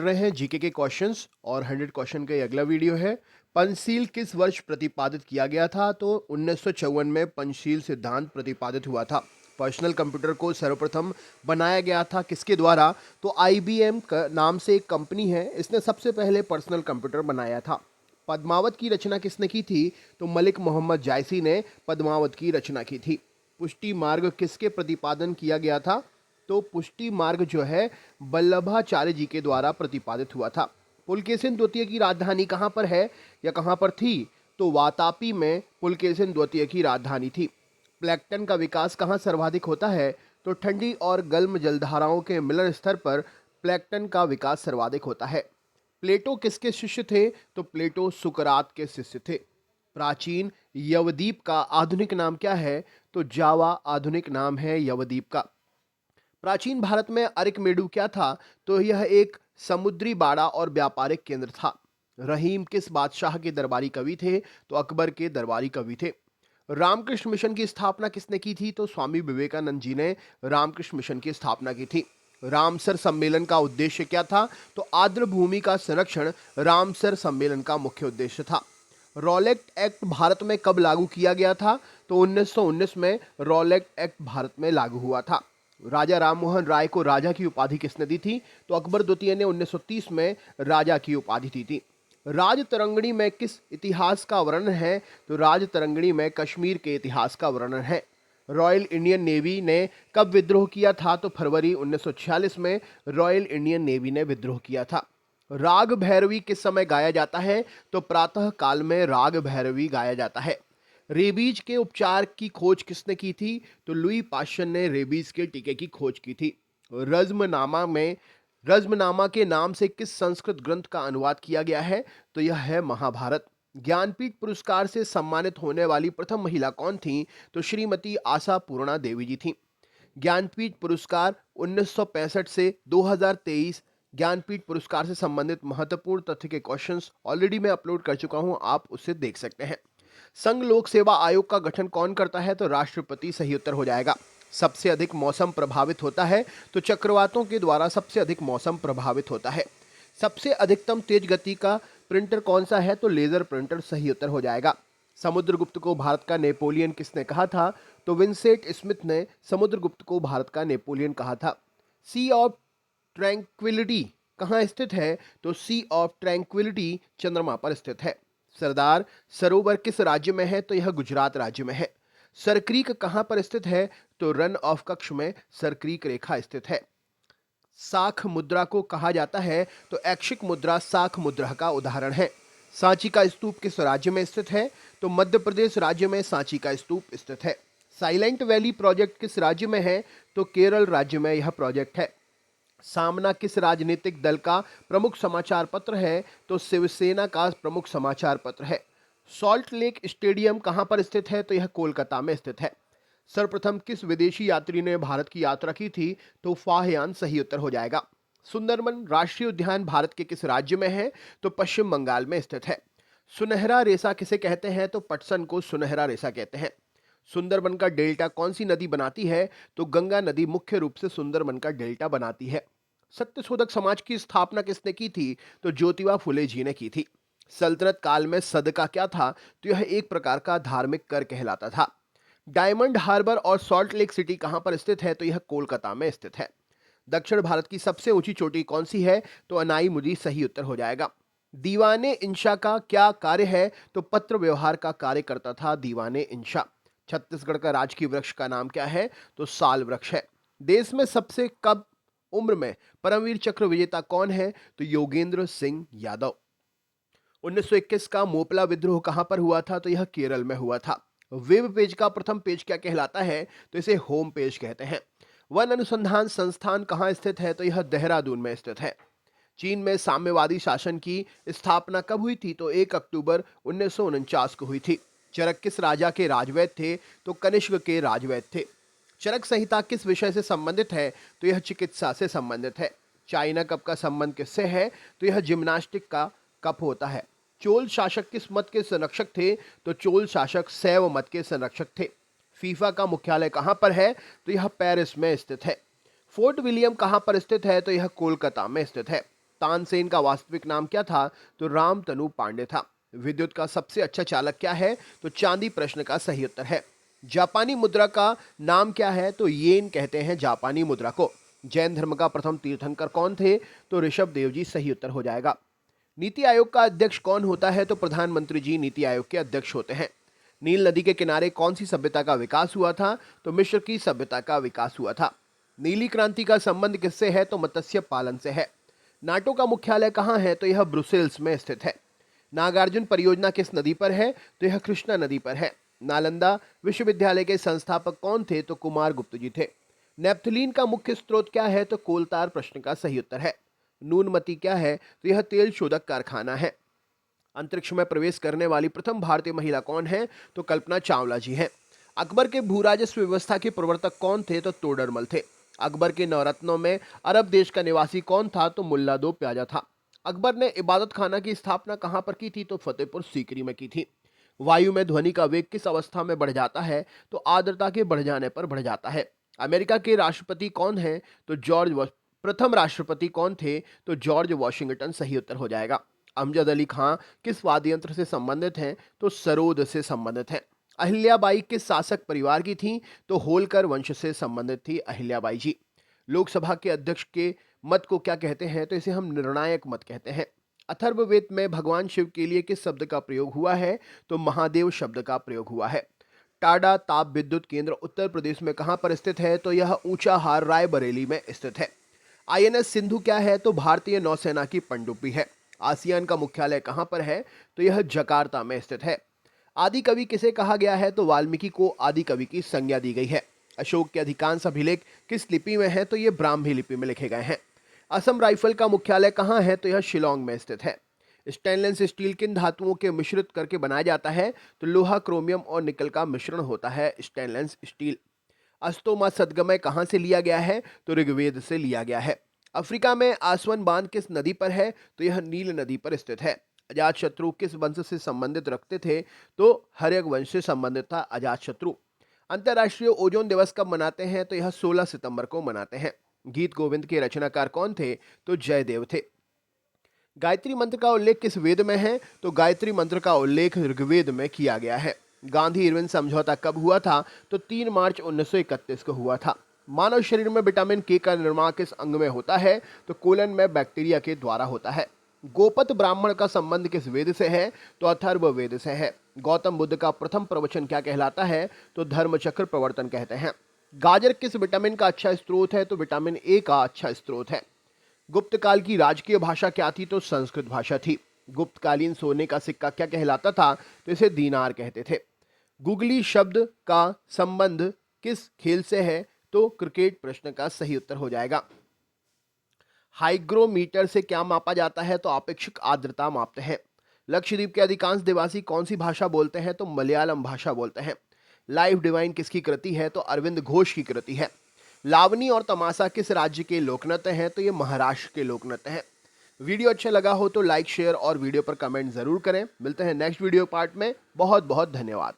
रहे हैं जीके के क्वेश्चंस और 100 क्वेश्चन का ये अगला वीडियो है। पंचशील किस वर्ष प्रतिपादित किया गया था? तो 1954 में पंचशील सिद्धांत प्रतिपादित हुआ था। पर्सनल कंप्यूटर को सर्वप्रथम बनाया गया था किसके द्वारा? तो आईबीएम का नाम से एक कंपनी है, इसने सबसे पहले पर्सनल कंप्यूटर बनाया था। पद्मावत की रचना किसने की थी? तो मलिक मोहम्मद जायसी ने पद्मावत की रचना की थी। पुष्टि मार्ग किसके प्रतिपादन किया गया था? तो पुष्टि मार्ग जो है वल्लभाचार्य जी के द्वारा प्रतिपादित हुआ था। पुलकेशिन द्वितीय की राजधानी कहाँ पर है या कहाँ पर थी? तो वातापी में पुलकेशिन द्वितीय की राजधानी थी। प्लैंकटन का विकास कहाँ सर्वाधिक होता है? तो ठंडी और गर्म जलधाराओं के मिलन स्तर पर प्लैंकटन का विकास सर्वाधिक होता है। प्लेटो किसके शिष्य थे? तो प्लेटो सुकरात के शिष्य थे। प्राचीन यवद्वीप का आधुनिक नाम क्या है? तो जावा आधुनिक नाम है यवद्वीप का। प्राचीन भारत में अरिकमेडु क्या था? तो यह एक समुद्री बाड़ा और व्यापारिक केंद्र था। रहीम किस बादशाह के दरबारी कवि थे? तो अकबर के दरबारी कवि थे। रामकृष्ण मिशन की स्थापना किसने की थी? तो स्वामी विवेकानंद जी ने रामकृष्ण मिशन की स्थापना की थी। रामसर सम्मेलन का उद्देश्य क्या था? तो आर्द्र भूमि का संरक्षण रामसर सम्मेलन का मुख्य उद्देश्य था। रॉलेट एक्ट भारत में कब लागू किया गया था? तो 1919 में रॉलेट एक्ट भारत में लागू हुआ था। राजा राममोहन राय को राजा की उपाधि किसने दी थी? तो अकबर द्वितीय ने 1930 में राजा की उपाधि दी थी। राजतरंगिणी में किस इतिहास का वर्णन है? तो राजतरंगिणी में कश्मीर के इतिहास का वर्णन है। रॉयल इंडियन नेवी ने कब विद्रोह किया था? तो फरवरी 1946 में रॉयल इंडियन नेवी ने विद्रोह किया था। राग भैरवी किस समय गाया जाता है? तो प्रातः काल में राग भैरवी गाया जाता है। रेबीज के उपचार की खोज किसने की थी? तो लुई पाश्चर ने रेबीज के टीके की खोज की थी। रज्मनामा के नाम से किस संस्कृत ग्रंथ का अनुवाद किया गया है? तो यह है महाभारत। ज्ञानपीठ पुरस्कार से सम्मानित होने वाली प्रथम महिला कौन थी? तो श्रीमती आशा पूर्णा देवी जी थी। ज्ञानपीठ पुरस्कार 1965 से 2023 ज्ञानपीठ पुरस्कार से संबंधित महत्वपूर्ण तथ्य के क्वेश्चंस ऑलरेडी मैं अपलोड कर चुका हूं, आप उसे देख सकते हैं। संघ लोक सेवा आयोग का गठन कौन करता है? तो राष्ट्रपति सही उत्तर हो जाएगा। सबसे अधिक मौसम प्रभावित होता है? तो चक्रवातों के द्वारा सबसे अधिक मौसम प्रभावित होता है। सबसे अधिकतम तेज गति का प्रिंटर कौन सा है? तो लेजर प्रिंटर सही उत्तर हो जाएगा। समुद्रगुप्त को भारत का नेपोलियन किसने कहा था? तो विंसेंट स्मिथ ने समुद्रगुप्त को भारत का नेपोलियन कहा था। सी ऑफ ट्रैंक्विलिटी कहाँ स्थित है? तो सी ऑफ ट्रैंक्विलिटी चंद्रमा पर स्थित है। सरदार सरोवर किस राज्य में है? तो यह गुजरात राज्य में है। सरक्रीक कहाँ पर स्थित है? तो रन ऑफ कक्ष में सरक्रीक रेखा स्थित है। साख मुद्रा को कहा जाता है? तो ऐच्छिक मुद्रा साख मुद्रा का उदाहरण है। सांची का स्तूप किस राज्य में स्थित है? तो मध्य प्रदेश राज्य में सांची का स्तूप स्थित है। साइलेंट वैली प्रोजेक्ट किस राज्य में है? तो केरल राज्य में यह प्रोजेक्ट है। सामना किस राजनीतिक दल का प्रमुख समाचार पत्र है? तो शिवसेना का प्रमुख समाचार पत्र है। सॉल्ट लेक स्टेडियम कहां पर स्थित है? तो यह कोलकाता में स्थित है। सर्वप्रथम किस विदेशी यात्री ने भारत की यात्रा की थी? तो फाहयान सही उत्तर हो जाएगा। सुंदरबन राष्ट्रीय उद्यान भारत के किस राज्य में है? तो पश्चिम बंगाल में स्थित है। सुनहरा रेसा किसे कहते हैं? तो पटसन को सुनहरा रेसा कहते हैं। सुंदरबन का डेल्टा कौन सी नदी बनाती है? तो गंगा नदी मुख्य रूप से सुंदरबन का डेल्टा बनाती है। सत्यशोधक समाज की स्थापना किसने की थी? तो ज्योतिबा फुले जी ने की थी। सल्तनत काल में सदका क्या था? तो यह एक प्रकार का धार्मिक कर कहलाता था। डायमंड हार्बर और सॉल्ट लेक सिटी कहां पर स्थित है? तो यह कोलकाता में स्थित है। दक्षिण भारत की सबसे ऊंची चोटी कौन सी है? तो अनाई मुदी सही उत्तर हो जाएगा। दीवाने इंशा का क्या कार्य है? तो पत्र व्यवहार का कार्य करता था दीवाने इंशा। छत्तीसगढ़ का राजकीय वृक्ष का नाम क्या है? तो साल वृक्ष है। देश में सबसे कम उम्र में परमवीर चक्र विजेता कौन है? तो योगेंद्र सिंह यादव। 1921 का मोपला विद्रोह कहां पर हुआ था? तो यह केरल में हुआ था। वेब पेज का प्रथम पेज क्या कहलाता है? तो इसे होम पेज कहते हैं। वन अनुसंधान संस्थान कहां स्थित है? तो यह देहरादून में स्थित है। चीन में साम्यवादी शासन की स्थापना कब हुई थी? तो 1 अक्टूबर 1949 को हुई थी। चरक किस राजा के राजवैद थे? तो कनिष्क के राजवैद थे। चरक संहिता किस विषय से संबंधित है? तो यह चिकित्सा से संबंधित है। चाइना कप का संबंध किससे है? तो यह जिम्नास्टिक का कप होता है। चोल शासक किस मत के संरक्षक थे? तो चोल शासक शैव मत के संरक्षक थे। फीफा का मुख्यालय कहां पर है? तो यह पेरिस में स्थित है। फोर्ट विलियम कहां पर स्थित है? तो यह कोलकाता में स्थित है। तानसेन का वास्तविक नाम क्या था? तो रामतनु पांडे था। विद्युत का सबसे अच्छा चालक क्या है? तो चांदी प्रश्न का सही उत्तर है। जापानी मुद्रा का नाम क्या है? तो येन कहते हैं जापानी मुद्रा को। जैन धर्म का प्रथम तीर्थंकर कौन थे? तो ऋषभ देव जी सही उत्तर हो जाएगा। नीति आयोग का अध्यक्ष कौन होता है? तो प्रधानमंत्री जी नीति आयोग के अध्यक्ष होते हैं। नील नदी के किनारे कौन सी सभ्यता का विकास हुआ था? तो मिस्र की सभ्यता का विकास हुआ था। नीली क्रांति का संबंध किससे है? तो मत्स्य पालन से है। नाटो का मुख्यालय कहाँ है? तो यह ब्रुसेल्स में स्थित है। नागार्जुन परियोजना किस नदी पर है? तो यह कृष्णा नदी पर है। नालंदा विश्वविद्यालय के संस्थापक कौन थे? तो कुमार गुप्त जी थे। नेप्थलीन का मुख्य स्रोत क्या है? तो कोलतार प्रश्न का सही उत्तर है। नूनमती क्या है? तो यह तेल शोधक कारखाना है। अंतरिक्ष में प्रवेश करने वाली प्रथम भारतीय महिला कौन है? तो कल्पना चावला जी हैं। अकबर के भूराजस्व व्यवस्था के प्रवर्तक कौन थे? तो तोडरमल थे। अकबर के नवरत्नों में अरब देश का निवासी कौन था? तो मुल्ला दो प्याजा था। अकबर ने इबादत खाना की स्थापना कहां पर की थी? तो फतेहपुर सीकरी में की थी। वायु में ध्वनि का वेग किस अवस्था में बढ़ जाता है? तो आर्द्रता के बढ़ जाने पर बढ़ जाता है। अमेरिका के राष्ट्रपति कौन है? तो प्रथम राष्ट्रपति कौन थे? तो जॉर्ज वॉशिंगटन सही उत्तर हो जाएगा। अमजद अली खां किस वाद्य यंत्र से संबंधित हैं? तो सरोद से संबंधित हैं। अहिल्याबाई किस शासक परिवार की थी? तो होलकर वंश से संबंधित थी अहिल्याबाई जी। लोकसभा के अध्यक्ष के मत को क्या कहते हैं? तो इसे हम निर्णायक मत कहते हैं। अथर्ववेद में भगवान शिव के लिए किस शब्द का प्रयोग हुआ है? तो महादेव शब्द का प्रयोग हुआ है। टाडा ताप विद्युत केंद्र उत्तर प्रदेश में कहां पर स्थित है? तो यह ऊंचाहार रायबरेली में स्थित है। आईएनएस सिंधु क्या है? तो भारतीय नौसेना की पनडुब्बी है। आसियान का मुख्यालय कहां पर है? तो यह जकार्ता में स्थित है। आदि कवि किसे कहा गया है? तो वाल्मीकि को आदि कवि की संज्ञा दी गई है। अशोक के अधिकांश अभिलेख किस लिपि में है? तो ये ब्राह्मी लिपि में लिखे गए हैं। असम राइफल का मुख्यालय कहाँ है? तो यह शिलोंग में स्थित है। स्टेनलेस स्टील किन धातुओं के मिश्रित करके बनाया जाता है? तो लोहा, क्रोमियम और निकल का मिश्रण होता है स्टेनलेस स्टील। अस्तोमा सदगमय कहाँ से लिया गया है? तो ऋग्वेद से लिया गया है। अफ्रीका में आसवन बांध किस नदी पर है? तो यह नील नदी पर स्थित है। अजातशत्रु किस वंश से संबंधित रखते थे? तो हर्यक वंश से संबंधित था अजातशत्रु। अंतर्राष्ट्रीय ओजोन दिवस कब मनाते हैं? तो यह 16 सितंबर को मनाते हैं। गीत गोविंद के रचनाकार कौन थे? तो जयदेव थे। गायत्री मंत्र का उल्लेख किस वेद में है? तो गायत्री मंत्र का उल्लेख ऋग्वेद में किया गया है। गांधी इरविन समझौता कब हुआ था? तो 3 मार्च 1931 को हुआ था। मानव शरीर में विटामिन के का निर्माण किस अंग में होता है? तो कोलन में बैक्टीरिया के द्वारा होता है। गोपत ब्राह्मण का संबंध किस वेद से है? तो अथर्व वेद से है। गौतम बुद्ध का प्रथम प्रवचन क्या कहलाता है? तो धर्मचक्र प्रवर्तन कहते हैं। गाजर किस विटामिन का अच्छा स्रोत है? तो विटामिन ए का अच्छा स्रोत है। गुप्त काल की राजकीय भाषा क्या थी? तो संस्कृत भाषा थी। गुप्तकालीन सोने का सिक्का क्या कहलाता था? तो इसे दीनार कहते थे। गुगली शब्द का संबंध किस खेल से है? तो क्रिकेट प्रश्न का सही उत्तर हो जाएगा। हाइग्रोमीटर से क्या मापा जाता है? तो आपेक्षिक आर्द्रता मापते हैं। लक्षद्वीप के अधिकांश निवासी कौन सी भाषा बोलते हैं? तो मलयालम भाषा बोलते हैं। लाइफ डिवाइन किसकी कृति है? तो अरविंद घोष की कृति है। लावनी और तमाशा किस राज्य के लोकनृत्य हैं? तो ये महाराष्ट्र के लोकनृत्य हैं। वीडियो अच्छा लगा हो तो लाइक, शेयर और वीडियो पर कमेंट जरूर करें। मिलते हैं नेक्स्ट वीडियो पार्ट में। बहुत बहुत धन्यवाद।